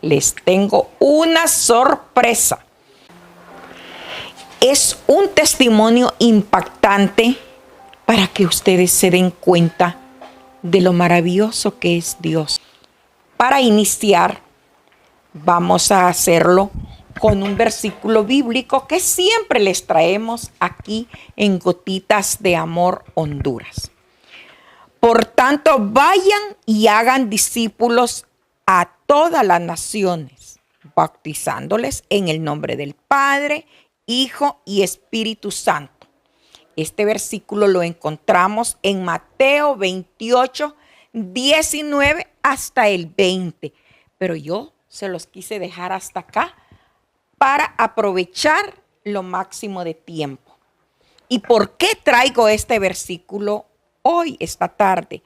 les tengo una sorpresa. Es un testimonio impactante para que ustedes se den cuenta de lo maravilloso que es Dios. Para iniciar, vamos a hacerlo con un versículo bíblico que siempre les traemos aquí en Gotitas de Amor Honduras. Por tanto, vayan y hagan discípulos a todas las naciones, bautizándoles en el nombre del Padre, Hijo y Espíritu Santo. Este versículo lo encontramos en Mateo 28, 19 hasta el 20. Pero yo se los quise dejar hasta acá para aprovechar lo máximo de tiempo. ¿Y por qué traigo este versículo hoy, esta tarde?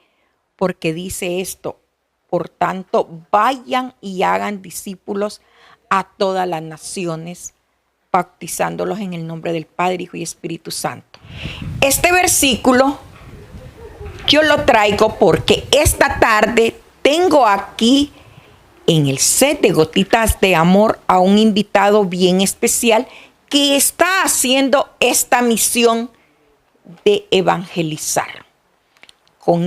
Porque dice esto: por tanto, vayan y hagan discípulos a todas las naciones, bautizándolos en el nombre del Padre, Hijo y Espíritu Santo. Este versículo yo lo traigo porque esta tarde tengo aquí en el set de Gotitas de Amor a un invitado bien especial que está haciendo esta misión de evangelizar. Con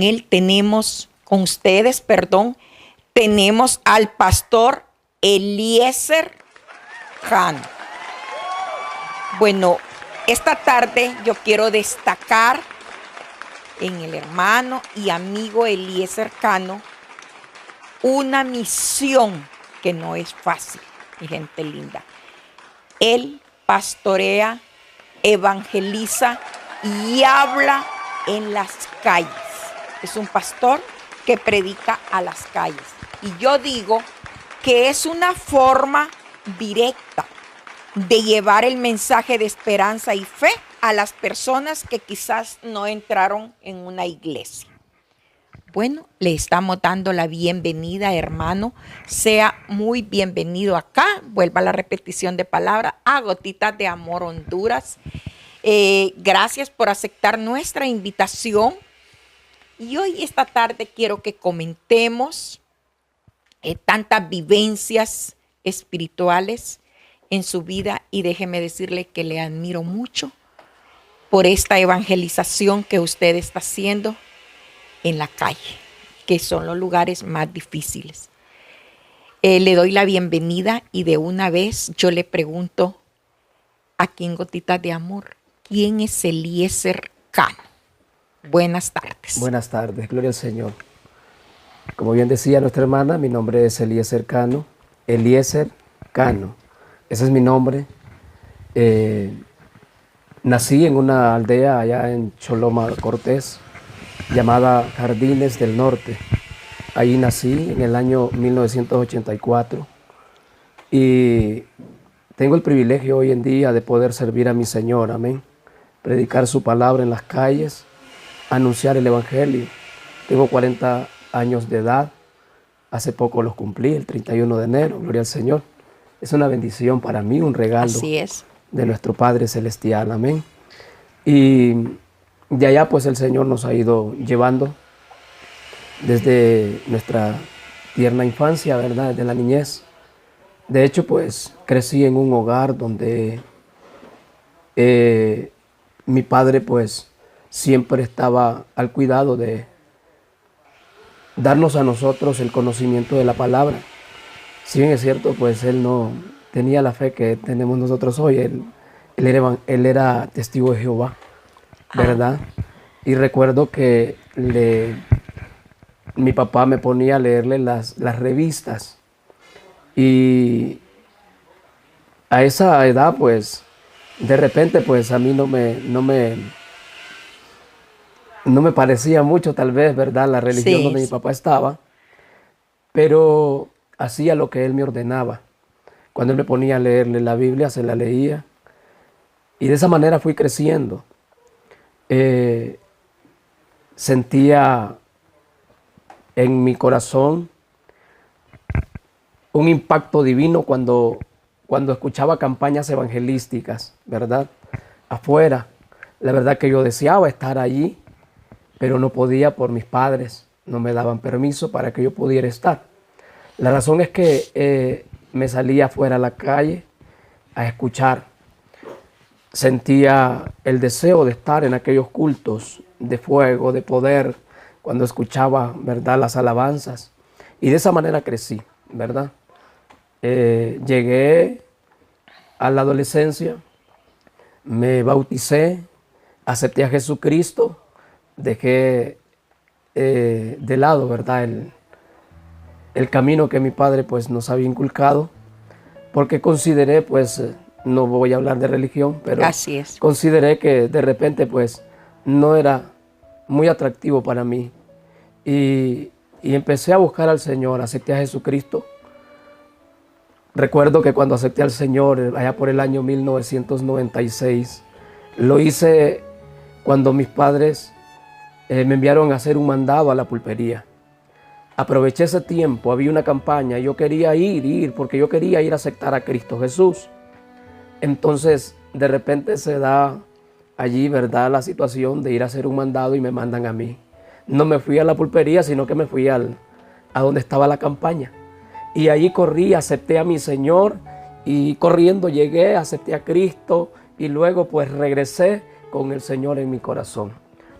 ustedes, tenemos al pastor Eliezer Cano. Bueno, esta tarde yo quiero destacar en el hermano y amigo Eliezer Cano una misión que no es fácil, mi gente linda. Él pastorea, evangeliza y habla en las calles. Es un pastor que predica a las calles. Y yo digo que es una forma directa de llevar el mensaje de esperanza y fe a las personas que quizás no entraron en una iglesia. Bueno, le estamos dando la bienvenida, hermano. Sea muy bienvenido acá. Vuelva a la repetición de palabra a Gotitas de Amor Honduras. Gracias por aceptar nuestra invitación. Y hoy, esta tarde, quiero que comentemos tantas vivencias espirituales en su vida. Y déjeme decirle que le admiro mucho por esta evangelización que usted está haciendo en la calle, que son los lugares más difíciles. Le doy la bienvenida y de una vez yo le pregunto aquí en Gotitas de Amor, ¿quién es Eliezer Cano? Buenas tardes. Buenas tardes, gloria al Señor. Como bien decía nuestra hermana, mi nombre es Eliezer Cano. Eliezer Cano, ese es mi nombre. Nací en una aldea allá en Choloma Cortés, llamada Jardines del Norte. Ahí nací en el año 1984 y tengo el privilegio hoy en día de poder servir a mi Señor, amén. Predicar su palabra en las calles, anunciar el evangelio. Tengo 40 años de edad, hace poco los cumplí, el 31 de enero, gloria al Señor. Es una bendición para mí, un regalo. Así es. De nuestro Padre Celestial, amén. Y de allá pues el Señor nos ha ido llevando desde nuestra tierna infancia, ¿verdad? Desde la niñez. De hecho pues crecí en un hogar donde mi padre pues siempre estaba al cuidado de darnos a nosotros el conocimiento de la palabra. Si bien es cierto, pues él no tenía la fe que tenemos nosotros hoy. Él era testigo de Jehová, ¿verdad? Y recuerdo que mi papá me ponía a leerle las revistas. Y a esa edad, pues, de repente, pues, a mí no me parecía mucho, tal vez, ¿verdad? La religión donde mi papá estaba. Pero hacía lo que él me ordenaba. Cuando él me ponía a leerle la Biblia, se la leía. Y de esa manera fui creciendo. Sentía en mi corazón un impacto divino cuando escuchaba campañas evangelísticas, ¿verdad? Afuera. La verdad que yo deseaba estar allí, pero no podía por mis padres. No me daban permiso para que yo pudiera estar. La razón es que me salía afuera a la calle a escuchar. Sentía el deseo de estar en aquellos cultos de fuego, de poder, cuando escuchaba, ¿verdad?, las alabanzas. Y de esa manera crecí, ¿verdad? Llegué a la adolescencia, me bauticé, acepté a Jesucristo, dejé de lado, ¿verdad?, el camino que mi padre pues nos había inculcado, porque consideré, pues, no voy a hablar de religión, pero Así es. consideré que de repente pues no era muy atractivo para mí. Y empecé a buscar al Señor, acepté a Jesucristo. Recuerdo que cuando acepté al Señor, allá por el año 1996, lo hice cuando mis padres me enviaron a hacer un mandado a la pulpería. Aproveché ese tiempo, había una campaña, yo quería ir, porque yo quería ir a aceptar a Cristo Jesús. Entonces, de repente se da allí, ¿verdad?, la situación de ir a hacer un mandado y me mandan a mí. No me fui a la pulpería, sino que me fui a donde estaba la campaña. Y allí corrí, acepté a mi Señor y corriendo llegué, acepté a Cristo y luego pues regresé con el Señor en mi corazón.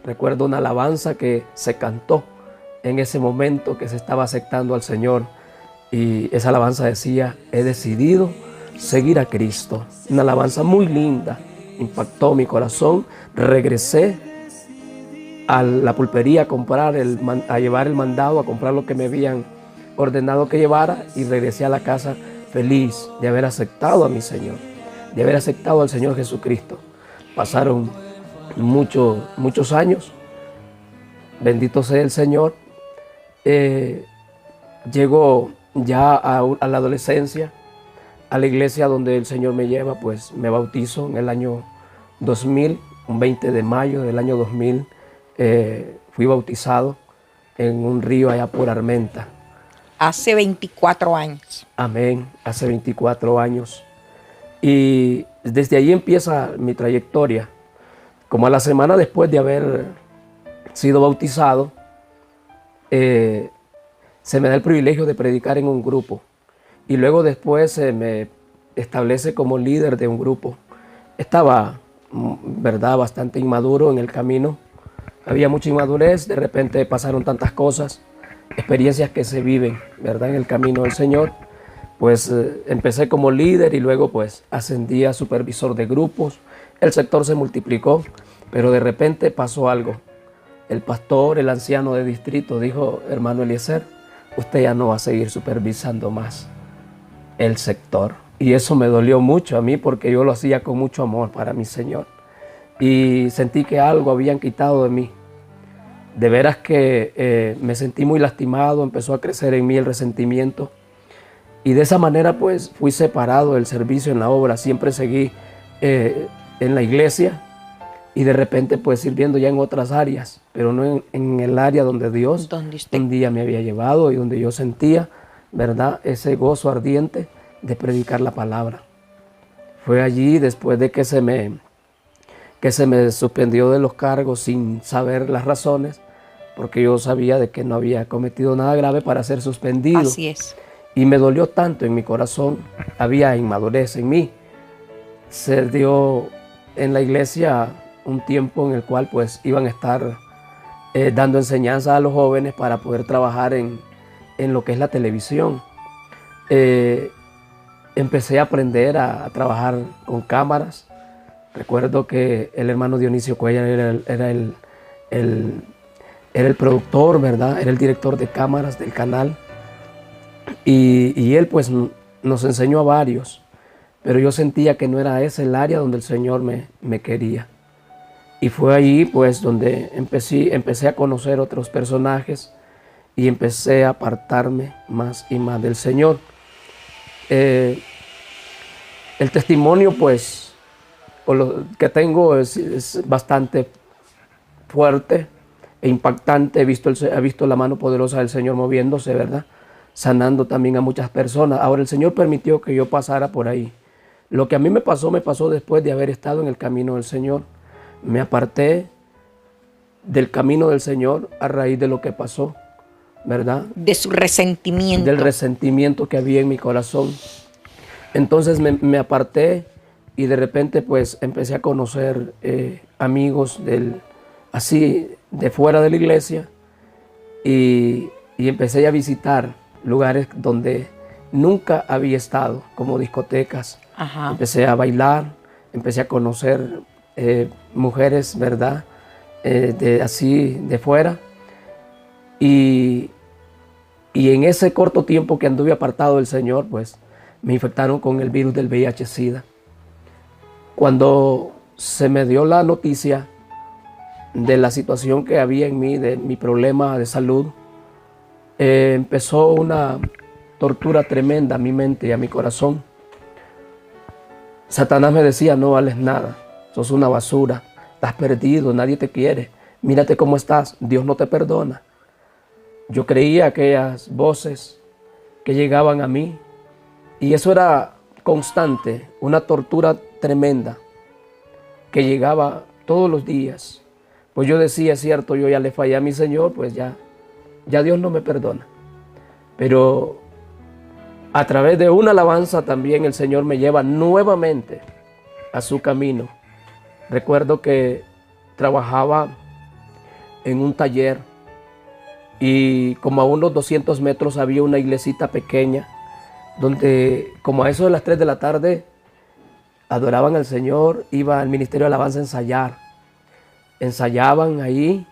Recuerdo una alabanza que se cantó en ese momento que se estaba aceptando al Señor y esa alabanza decía: he decidido seguir a Cristo. Una alabanza muy linda, impactó mi corazón. Regresé a la pulpería a llevar el mandado, a comprar lo que me habían ordenado que llevara y regresé a la casa feliz de haber aceptado a mi Señor, de haber aceptado al Señor Jesucristo. Pasaron muchos años, bendito sea el Señor. Llego ya a la adolescencia, a la iglesia donde el Señor me lleva, pues me bautizo en el año 2000, un 20 de mayo del año 2000, fui bautizado en un río allá por Armenta. Hace 24 años. Amén, hace 24 años. Y desde ahí empieza mi trayectoria. Como a la semana después de haber sido bautizado, se me da el privilegio de predicar en un grupo. Y luego después se me establece como líder de un grupo. Estaba, ¿verdad?, bastante inmaduro en el camino. Había mucha inmadurez, de repente pasaron tantas cosas, experiencias que se viven, ¿verdad?, en el camino del Señor. Pues empecé como líder y luego pues ascendí a supervisor de grupos. El sector se multiplicó, pero de repente pasó algo. El pastor, el anciano de distrito dijo: hermano Eliezer, usted ya no va a seguir supervisando más el sector. Y eso me dolió mucho a mí porque yo lo hacía con mucho amor para mi Señor. Y sentí que algo habían quitado de mí. De veras que me sentí muy lastimado, empezó a crecer en mí el resentimiento. Y de esa manera pues fui separado del servicio en la obra. Siempre seguí en la iglesia y de repente pues sirviendo ya en otras áreas, pero no en el área donde Dios un día me había llevado y donde yo sentía, ¿verdad?, ese gozo ardiente de predicar la palabra. Fue allí después de que se me suspendió de los cargos sin saber las razones, porque yo sabía de que no había cometido nada grave para ser suspendido. Así es. Y me dolió tanto en mi corazón, había inmadurez en mí. Se dio en la iglesia un tiempo en el cual pues iban a estar dando enseñanza a los jóvenes para poder trabajar en lo que es la televisión. Empecé a aprender a trabajar con cámaras. Recuerdo que el hermano Dionisio Cuellar era el productor, ¿verdad? Era el director de cámaras del canal. Y él pues nos enseñó a varios, pero yo sentía que no era ese el área donde el Señor me quería. Y fue ahí pues donde empecé a conocer otros personajes y empecé a apartarme más y más del Señor. El testimonio pues que tengo es bastante fuerte e impactante. He visto la mano poderosa del Señor moviéndose, ¿verdad?, sanando también a muchas personas. Ahora el Señor permitió que yo pasara por ahí. Lo que a mí me pasó después de haber estado en el camino del Señor. Me aparté del camino del Señor a raíz de lo que pasó. ¿verdad? De su resentimiento. Del resentimiento que había en mi corazón. Entonces me aparté y de repente pues empecé a conocer amigos así de fuera de la iglesia y empecé a visitar lugares donde nunca había estado, como discotecas. Ajá. Empecé a bailar, empecé a conocer mujeres, ¿verdad? Así de fuera. Y en ese corto tiempo que anduve apartado del Señor, pues me infectaron con el virus del VIH-Sida. Cuando se me dio la noticia de la situación que había en mí, de mi problema de salud, empezó una tortura tremenda a mi mente y a mi corazón. Satanás me decía: no vales nada, sos una basura, estás perdido, nadie te quiere, mírate cómo estás, Dios no te perdona. Yo creía aquellas voces que llegaban a mí y eso era constante, una tortura tremenda que llegaba todos los días. Pues yo decía: es cierto, yo ya le fallé a mi Señor, pues ya Dios no me perdona. Pero a través de una alabanza también el Señor me lleva nuevamente a su camino. Recuerdo que trabajaba en un taller y como a unos 200 metros había una iglesita pequeña donde como a eso de las 3 de la tarde adoraban al Señor, iba al ministerio de alabanza a ensayar. Ensayaban ahí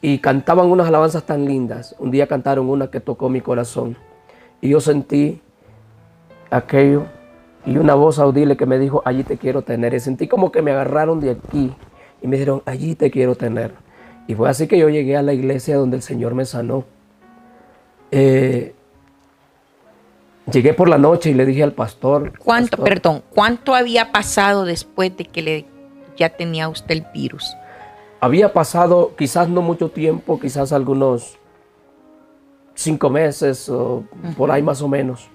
y cantaban unas alabanzas tan lindas. Un día cantaron una que tocó mi corazón y yo sentí aquello y una voz audible que me dijo: allí te quiero tener. Y sentí como que me agarraron de aquí y me dijeron: allí te quiero tener. Y fue así que yo llegué a la iglesia donde el Señor me sanó. Llegué por la noche y le dije al pastor. ¿Cuánto había pasado después de que ya tenía usted el virus? Había pasado quizás no mucho tiempo, quizás algunos 5 meses o por ahí más o menos,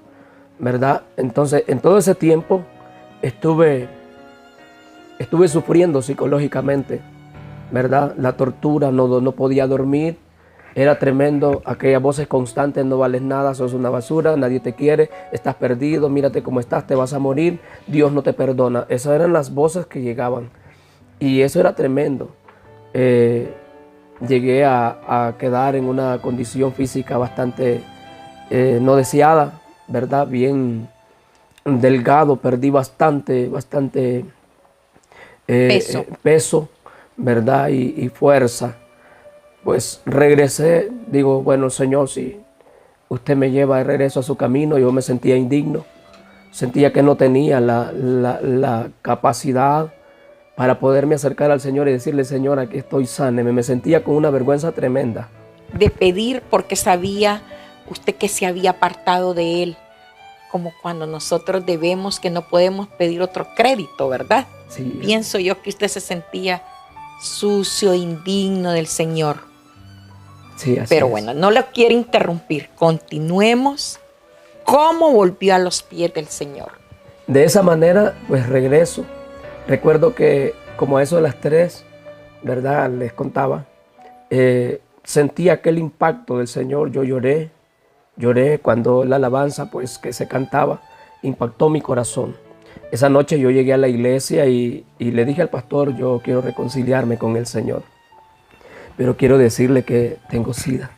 ¿verdad? Entonces, en todo ese tiempo estuve sufriendo psicológicamente, ¿verdad? La tortura, no podía dormir, era tremendo, aquellas voces constantes: no vales nada, sos una basura, nadie te quiere, estás perdido, mírate cómo estás, te vas a morir, Dios no te perdona. Esas eran las voces que llegaban y eso era tremendo. Llegué a quedar en una condición física bastante no deseada, ¿verdad? Bien delgado, perdí bastante peso, ¿verdad? Y fuerza. Pues regresé, digo: bueno, Señor, si usted me lleva de regreso a su camino. Yo me sentía indigno, sentía que no tenía la capacidad para poderme acercar al Señor y decirle: Señor, aquí estoy, sáneme. Me sentía con una vergüenza tremenda. De pedir porque sabía usted que se había apartado de Él, como cuando nosotros debemos, que no podemos pedir otro crédito, ¿verdad? Sí. Pienso yo que usted se sentía sucio, indigno del Señor. Sí, así Pero es. bueno, no lo quiero interrumpir. Continuemos. ¿Cómo volvió a los pies del Señor? De esa manera, pues regreso. Recuerdo que como a eso de las 3, ¿verdad? Les contaba, sentí aquel impacto del Señor. Yo lloré cuando la alabanza pues que se cantaba impactó mi corazón. Esa noche yo llegué a la iglesia y le dije al pastor: yo quiero reconciliarme con el Señor, pero quiero decirle que tengo SIDA,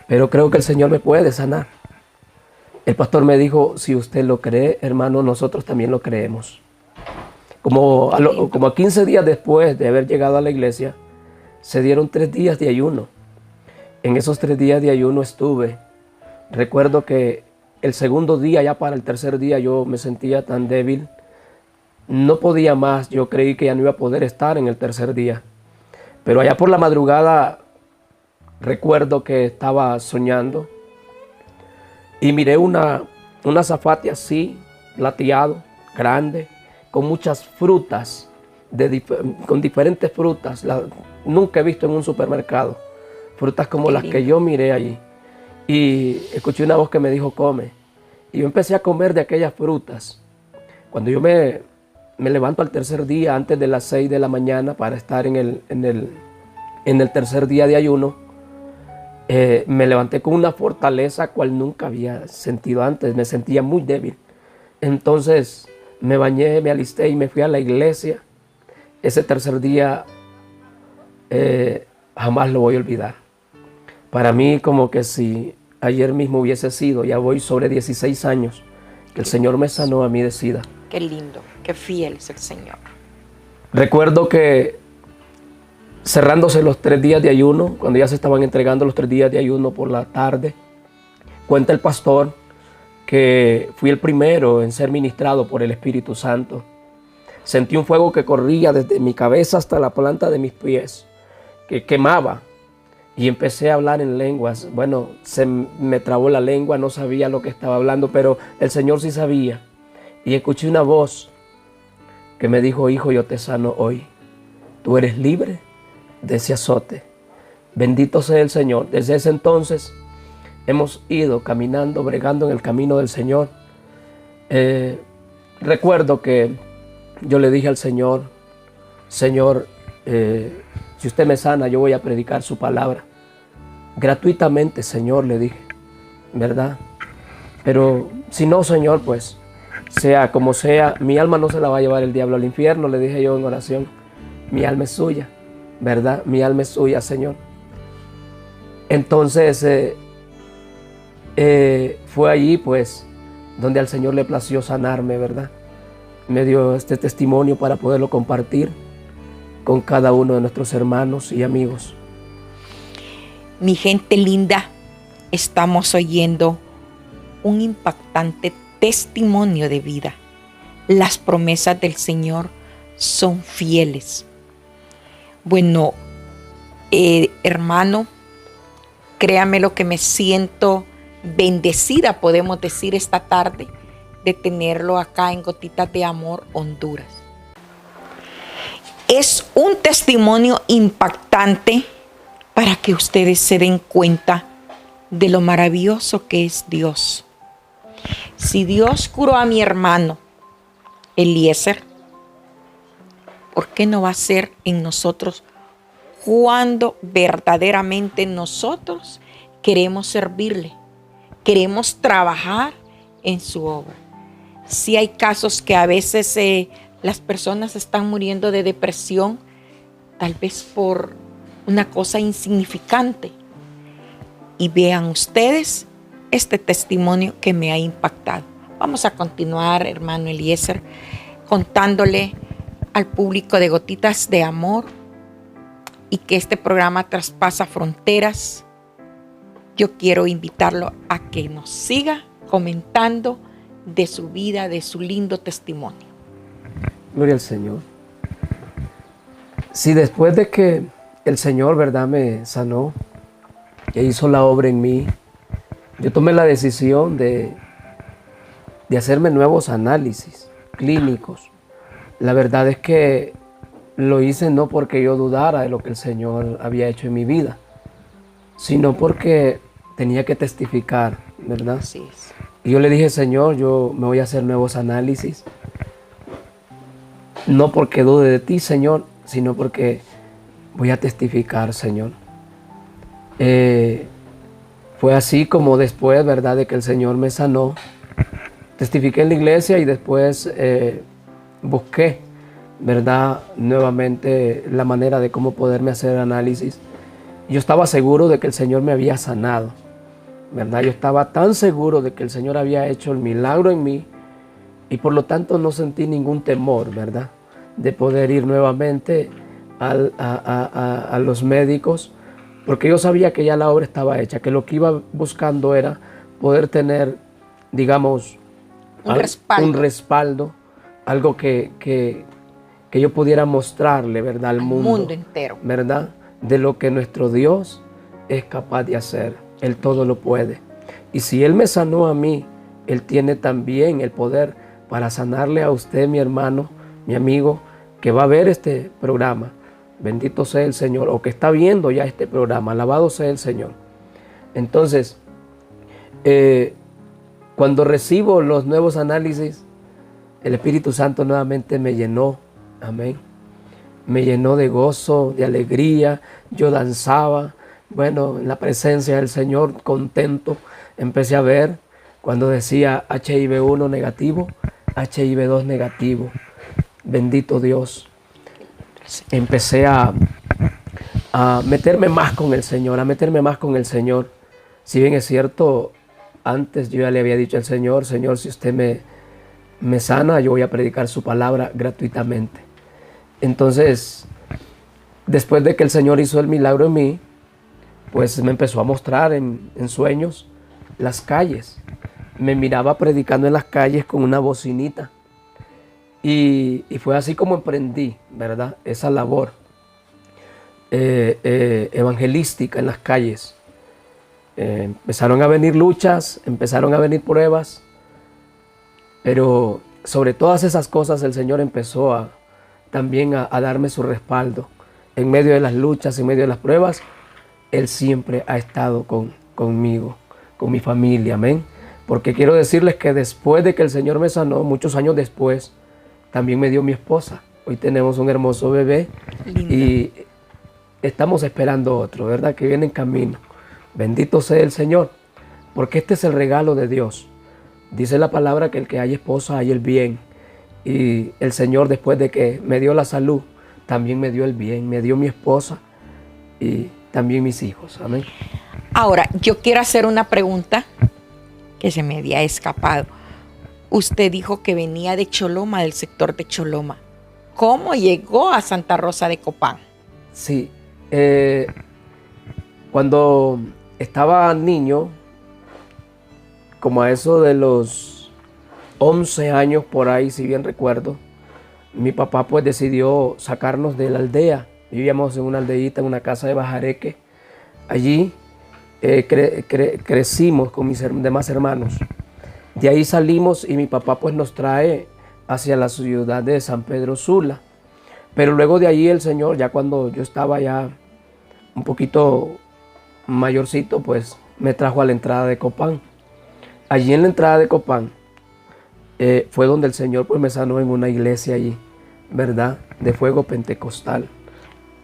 pero creo que el Señor me puede sanar. El pastor me dijo: si usted lo cree, hermano, nosotros también lo creemos. Como a 15 días después de haber llegado a la iglesia, se dieron 3 días de ayuno. En esos 3 días de ayuno estuve. Recuerdo que el segundo día, ya para el tercer día, yo me sentía tan débil. No podía más. Yo creí que ya no iba a poder estar en el tercer día. Pero allá por la madrugada, recuerdo que estaba soñando y miré una azafate así, plateado, grande, con muchas frutas, con diferentes frutas. Nunca he visto en un supermercado frutas como las que yo miré allí. Y escuché una voz que me dijo: come. Y yo empecé a comer de aquellas frutas. Cuando yo me levanto al tercer día, antes de las 6 de la mañana, para estar en el tercer día de ayuno, Me levanté con una fortaleza cual nunca había sentido antes. Me sentía muy débil. Entonces me bañé, me alisté y me fui a la iglesia. Ese tercer día jamás lo voy a olvidar. Para mí como que si ayer mismo hubiese sido, ya voy sobre 16 años, que el Señor me sanó a mí de SIDA. Qué lindo, qué fiel es el Señor. Recuerdo que cerrándose los 3 días de ayuno, cuando ya se estaban entregando los 3 días de ayuno por la tarde, cuenta el pastor que fui el primero en ser ministrado por el Espíritu Santo. Sentí un fuego que corría desde mi cabeza hasta la planta de mis pies, que quemaba, y empecé a hablar en lenguas. Bueno, se me trabó la lengua, no sabía lo que estaba hablando, pero el Señor sí sabía. Y escuché una voz que me dijo: hijo, yo te sano hoy. Tú eres libre de ese azote. Bendito sea el Señor. Desde ese entonces hemos ido caminando, bregando en el camino del Señor. Recuerdo que yo le dije al Señor: Señor, si usted me sana, yo voy a predicar su palabra. Gratuitamente, Señor, le dije, ¿verdad? Pero si no, Señor, pues sea como sea, mi alma no se la va a llevar el diablo al infierno, le dije yo en oración. Mi alma es suya, ¿verdad? Mi alma es suya, Señor. Entonces fue allí, pues, donde al Señor le plació sanarme, ¿verdad? Me dio este testimonio para poderlo compartir con cada uno de nuestros hermanos y amigos. Mi gente linda, estamos oyendo un impactante testimonio de vida. Las promesas del Señor son fieles. Bueno, hermano, créame lo que me siento bendecida, podemos decir esta tarde, de tenerlo acá en Gotitas de Amor, Honduras. Es un testimonio impactante para que ustedes se den cuenta de lo maravilloso que es Dios. Si Dios curó a mi hermano Eliezer, ¿por qué no va a ser en nosotros cuando verdaderamente nosotros queremos servirle, queremos trabajar en su obra? Sí hay casos que a veces las personas están muriendo de depresión, tal vez por una cosa insignificante. Y vean ustedes este testimonio que me ha impactado. Vamos a continuar, hermano Eliezer, contándole al público de Gotitas de Amor y que este programa traspasa fronteras. Yo quiero invitarlo a que nos siga comentando de su vida, de su lindo testimonio. Gloria al Señor. Si después de que el Señor, ¿verdad?, me sanó e hizo la obra en mí, yo tomé la decisión de hacerme nuevos análisis clínicos. La verdad es que lo hice no porque yo dudara de lo que el Señor había hecho en mi vida, sino porque tenía que testificar, ¿verdad? Así es. Y yo le dije: Señor, yo me voy a hacer nuevos análisis, no porque dude de ti, Señor, sino porque voy a testificar, Señor. Fue así como después, ¿verdad?, de que el Señor me sanó, testifiqué en la iglesia y después busqué, ¿verdad?, nuevamente la manera de cómo poderme hacer análisis. Yo estaba seguro de que el Señor me había sanado, ¿verdad? Yo estaba tan seguro de que el Señor había hecho el milagro en mí y por lo tanto no sentí ningún temor, ¿verdad?, de poder ir nuevamente a los médicos, porque yo sabía que ya la obra estaba hecha, que lo que iba buscando era poder tener, digamos, un respaldo, algo que yo pudiera mostrarle, ¿verdad?, al mundo entero, ¿verdad?, de lo que nuestro Dios es capaz de hacer. Él todo lo puede. Y si Él me sanó a mí, Él tiene también el poder para sanarle a usted, mi hermano, mi amigo, que va a ver este programa. Bendito sea el Señor, o que está viendo ya este programa. Alabado sea el Señor. Entonces, cuando recibo los nuevos análisis, el Espíritu Santo nuevamente me llenó. Amén. Me llenó de gozo, de alegría. Yo danzaba, Bueno, en la presencia del Señor, contento, empecé a ver cuando decía HIV-1 negativo, HIV-2 negativo. Bendito Dios. Empecé a meterme más con el Señor, a meterme más con el Señor. Si bien es cierto, antes yo ya le había dicho al Señor, Señor, si usted me sana, yo voy a predicar su palabra gratuitamente. Entonces, después de que el Señor hizo el milagro en mí, pues me empezó a mostrar en sueños las calles. Me miraba predicando en las calles con una bocinita. Y fue así como emprendí, ¿verdad? Esa labor evangelística en las calles. Empezaron a venir luchas, empezaron a venir pruebas, pero sobre todas esas cosas el Señor empezó también a darme su respaldo. En medio de las luchas, en medio de las pruebas, Él siempre ha estado conmigo, con mi familia, amén. Porque quiero decirles que después de que el Señor me sanó, muchos años después, también me dio mi esposa. Hoy tenemos un hermoso bebé. Lindo. Y estamos esperando otro, ¿verdad? Que viene en camino. Bendito sea el Señor, porque este es el regalo de Dios. Dice la palabra que el que hay esposa hay el bien. Y el Señor, después de que me dio la salud, también me dio el bien, me dio mi esposa y también mis hijos. Amén. Ahora, yo quiero hacer una pregunta que se me había escapado. Usted dijo que venía de Choloma, del sector de Choloma. ¿Cómo llegó a Santa Rosa de Copán? Sí, cuando estaba niño, como a eso de los 11 años por ahí, si bien recuerdo, mi papá pues decidió sacarnos de la aldea. Vivíamos en una aldeíta, en una casa de Bajareque. Allí crecimos con mis demás hermanos. De ahí salimos y mi papá pues nos trae hacia la ciudad de San Pedro Sula. Pero luego de ahí el Señor, ya cuando yo estaba ya un poquito mayorcito, pues me trajo a la entrada de Copán. Allí en la entrada de Copán fue donde el Señor pues me sanó en una iglesia allí, ¿verdad? De fuego pentecostal.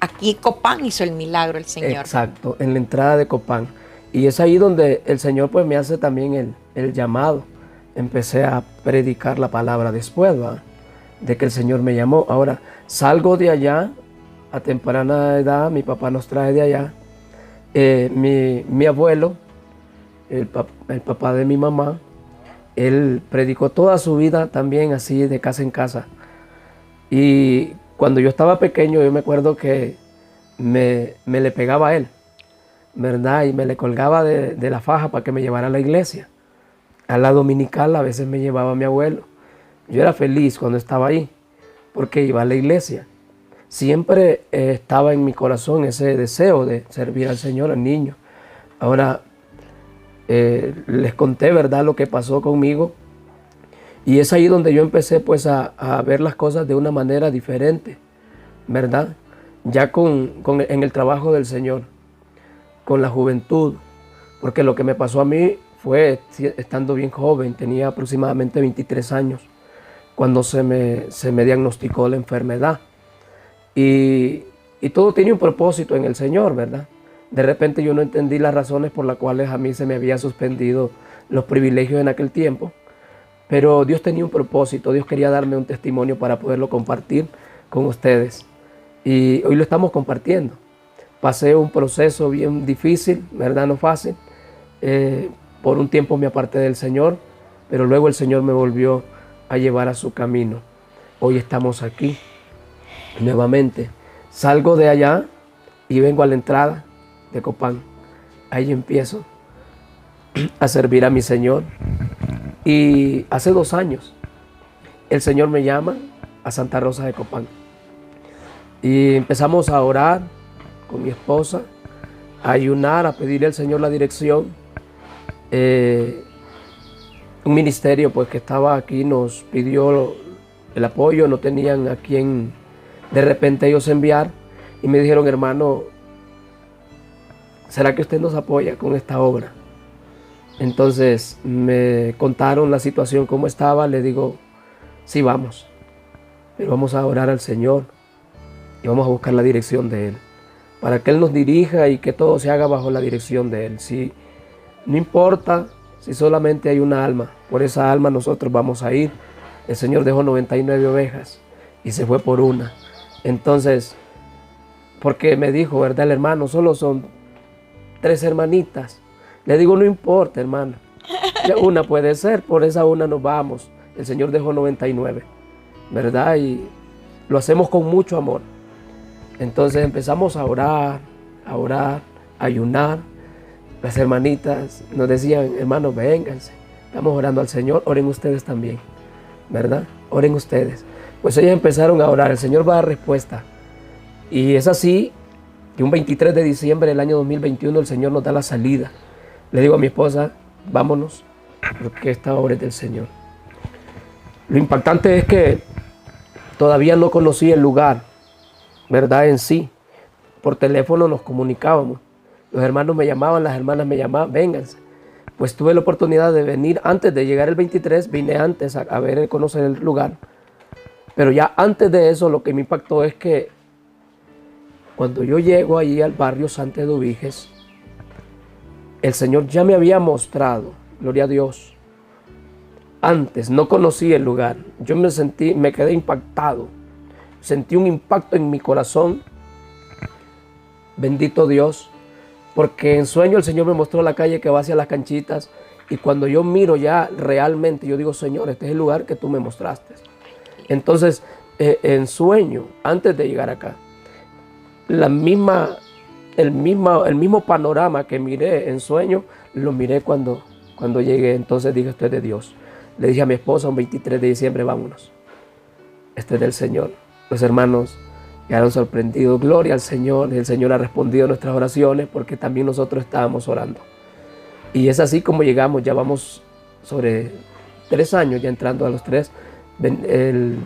Aquí Copán hizo el milagro el Señor. Exacto, en la entrada de Copán. Y es ahí donde el Señor pues me hace también el llamado. Empecé a predicar la palabra después, ¿va? De que el Señor me llamó. Ahora, salgo de allá a temprana edad, mi papá nos trae de allá. Mi abuelo, el papá de mi mamá, él predicó toda su vida también así de casa en casa. Y cuando yo estaba pequeño, yo me acuerdo que me le pegaba a él, ¿verdad? Y me le colgaba de la faja para que me llevara a la iglesia. A la dominical a veces me llevaba mi abuelo. Yo era feliz cuando estaba ahí, porque iba a la iglesia. Siempre estaba en mi corazón ese deseo de servir al Señor, al niño. Ahora, les conté, ¿verdad?, lo que pasó conmigo. Y es ahí donde yo empecé pues a ver las cosas de una manera diferente, ¿verdad? Ya en el trabajo del Señor, con la juventud. Porque lo que me pasó a mí fue estando bien joven, tenía aproximadamente 23 años, cuando se me diagnosticó la enfermedad. Y todo tiene un propósito en el Señor, ¿verdad? De repente yo no entendí las razones por las cuales a mí se me había suspendido los privilegios en aquel tiempo, pero Dios tenía un propósito, Dios quería darme un testimonio para poderlo compartir con ustedes. Y hoy lo estamos compartiendo. Pasé un proceso bien difícil, ¿verdad? No fácil. Por un tiempo me aparté del Señor, pero luego el Señor me volvió a llevar a su camino. Hoy estamos aquí nuevamente. Salgo de allá y vengo a la entrada de Copán. Ahí empiezo a servir a mi Señor. Y hace 2 años el Señor me llama a Santa Rosa de Copán. Y empezamos a orar con mi esposa, a ayunar, a pedirle al Señor la dirección. Un ministerio pues que estaba aquí nos pidió el apoyo, no tenían a quién de repente ellos enviar y me dijeron: hermano, ¿será que usted nos apoya con esta obra? Entonces me contaron la situación cómo estaba, le digo: sí, vamos, pero vamos a orar al Señor y vamos a buscar la dirección de Él. para que Él nos dirija y que todo se haga bajo la dirección de Él. Si, no importa si solamente hay una alma, por esa alma nosotros vamos a ir. El Señor dejó 99 ovejas y se fue por una. Entonces, porque me dijo, ¿verdad, el hermano? Solo son 3 hermanitas. Le digo, no importa, hermano. Ya una puede ser, por esa una nos vamos. El Señor dejó 99, ¿verdad? Y lo hacemos con mucho amor. Entonces empezamos a orar, a ayunar. Las hermanitas nos decían, hermanos, vénganse. Estamos orando al Señor, oren ustedes también, ¿verdad? Oren ustedes. Pues ellas empezaron a orar, el Señor va a dar respuesta. Y es así que un 23 de diciembre del año 2021 el Señor nos da la salida. Le digo a mi esposa, vámonos, porque esta obra es del Señor. Lo impactante es que todavía no conocí el lugar, ¿verdad? En sí. Por teléfono nos comunicábamos. Los hermanos me llamaban, las hermanas me llamaban, vénganse. Pues tuve la oportunidad de venir antes de llegar el 23, vine antes a ver, conocer el lugar. Pero ya antes de eso lo que me impactó es que cuando yo llego allí al barrio Santa Eduviges, el Señor ya me había mostrado, gloria a Dios. Antes no conocí el lugar, yo me quedé impactado, sentí un impacto en mi corazón, bendito Dios, porque en sueño el Señor me mostró la calle que va hacia las canchitas y cuando yo miro ya realmente, yo digo, Señor, este es el lugar que tú me mostraste. Entonces, en sueño, antes de llegar acá, el mismo panorama que miré en sueño, lo miré cuando llegué. Entonces dije, esto es de Dios. Le dije a mi esposa un 23 de diciembre, vámonos. Esto es del Señor. Los hermanos quedaron sorprendidos. Gloria al Señor. El Señor ha respondido a nuestras oraciones porque también nosotros estábamos orando. Y es así como llegamos. Ya vamos sobre 3 años, ya entrando a los 3. El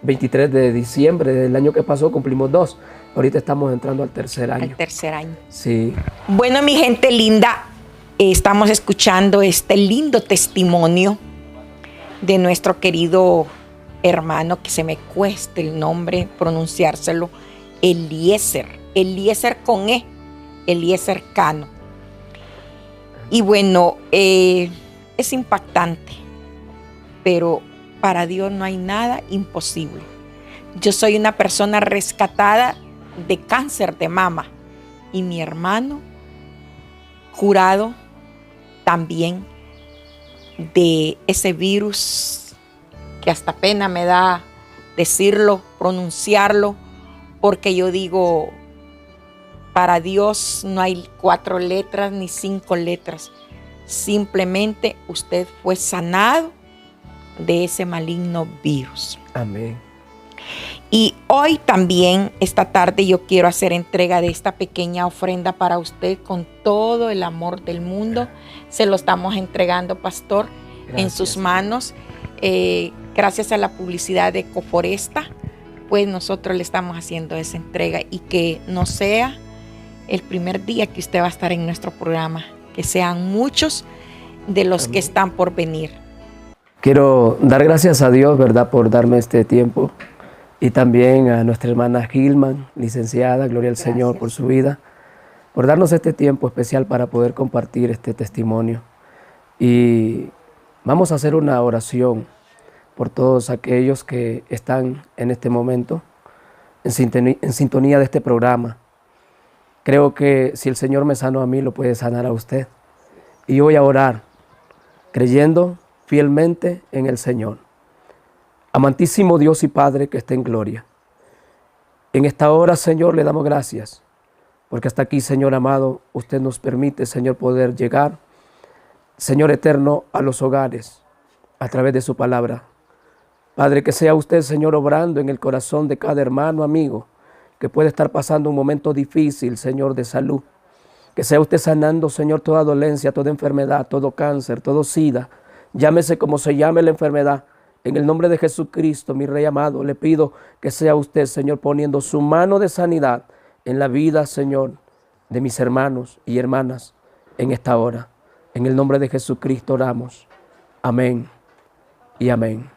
23 de diciembre del año que pasó cumplimos 2. Ahorita estamos entrando al 3er año. Al 3er año. Sí. Bueno, mi gente linda, estamos escuchando este lindo testimonio de nuestro querido hermano, que se me cuesta el nombre pronunciárselo, Eliezer con E, Eliezer Cano. Y bueno, es impactante, pero para Dios no hay nada imposible. Yo soy una persona rescatada de cáncer de mama y mi hermano curado también de ese virus que hasta pena me da decirlo, pronunciarlo, porque yo digo, para Dios no hay 4 letras ni 5 letras. Simplemente usted fue sanado de ese maligno virus. Amén. Y hoy también, esta tarde, yo quiero hacer entrega de esta pequeña ofrenda para usted con todo el amor del mundo. Se lo estamos entregando, pastor, gracias, en sus manos. Gracias a la publicidad de Coforesta, pues nosotros le estamos haciendo esa entrega y que no sea el primer día que usted va a estar en nuestro programa, que sean muchos de los Amén. Que están por venir. Quiero dar gracias a Dios, ¿verdad?, por darme este tiempo. Y también a nuestra hermana Gilman, licenciada, gloria al Señor por su vida, por darnos este tiempo especial para poder compartir este testimonio. Y vamos a hacer una oración por todos aquellos que están en este momento en sintonía de este programa. Creo que si el Señor me sanó a mí, lo puede sanar a usted. Y yo voy a orar creyendo fielmente en el Señor. Amantísimo Dios y Padre que está en gloria, en esta hora, Señor, le damos gracias, porque hasta aquí, Señor amado, usted nos permite, Señor, poder llegar, Señor eterno, a los hogares, a través de su palabra. Padre, que sea usted, Señor, obrando en el corazón de cada hermano, amigo, que puede estar pasando un momento difícil, Señor, de salud. Que sea usted sanando, Señor, toda dolencia, toda enfermedad, todo cáncer, todo sida, llámese como se llame la enfermedad. En el nombre de Jesucristo, mi Rey amado, le pido que sea usted, Señor, poniendo su mano de sanidad en la vida, Señor, de mis hermanos y hermanas en esta hora. En el nombre de Jesucristo oramos. Amén y amén.